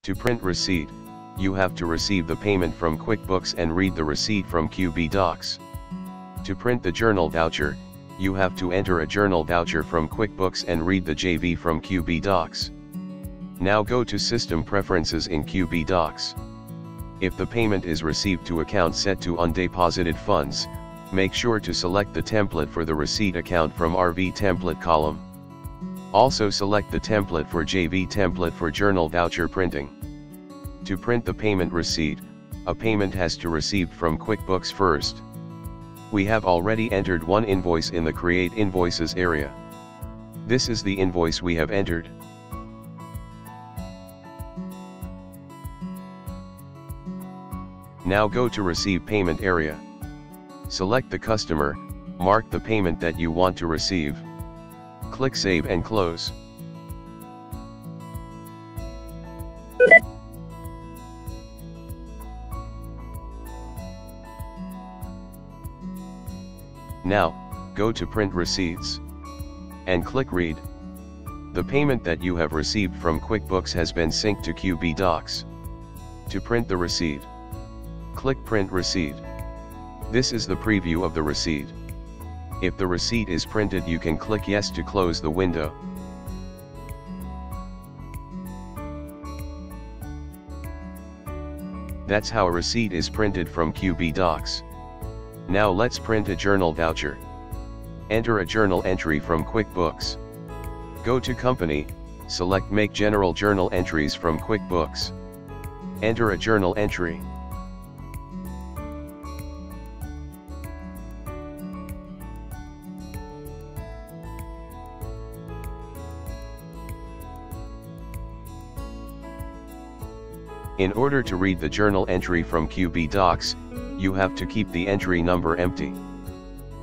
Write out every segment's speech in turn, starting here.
To print receipt, you have to receive the payment from QuickBooks and read the receipt from QBDocs. To print the journal voucher, you have to enter a journal voucher from QuickBooks and read the JV from QBDocs. Now go to System Preferences in QBDocs. If the payment is received to account set to undeposited funds, make sure to select the template for the receipt account from RV template column. Also select the template for JV template for journal voucher printing. To print the payment receipt, a payment has to receive from QuickBooks first. We have already entered one invoice in the Create Invoices area. This is the invoice we have entered. Now go to Receive Payment area. Select the customer, mark the payment that you want to receive. Click Save and Close. Now, go to Print Receipts. And click Read. The payment that you have received from QuickBooks has been synced to QBDocs. To print the receipt, click Print Receipt. This is the preview of the receipt. If the receipt is printed, you can click Yes to close the window. That's how a receipt is printed from QBDocs. Now let's print a journal voucher. Enter a journal entry from QuickBooks. Go to Company, select Make General Journal Entries from QuickBooks. Enter a journal entry. In order to read the journal entry from QBDocs, you have to keep the entry number empty.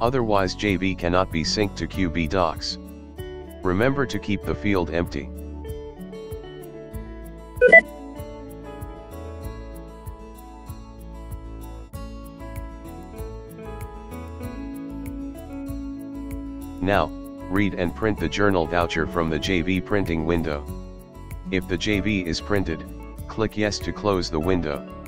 Otherwise JV cannot be synced to QBDocs. Remember to keep the field empty. Now, read and print the journal voucher from the JV printing window. If the JV is printed, click Yes to close the window.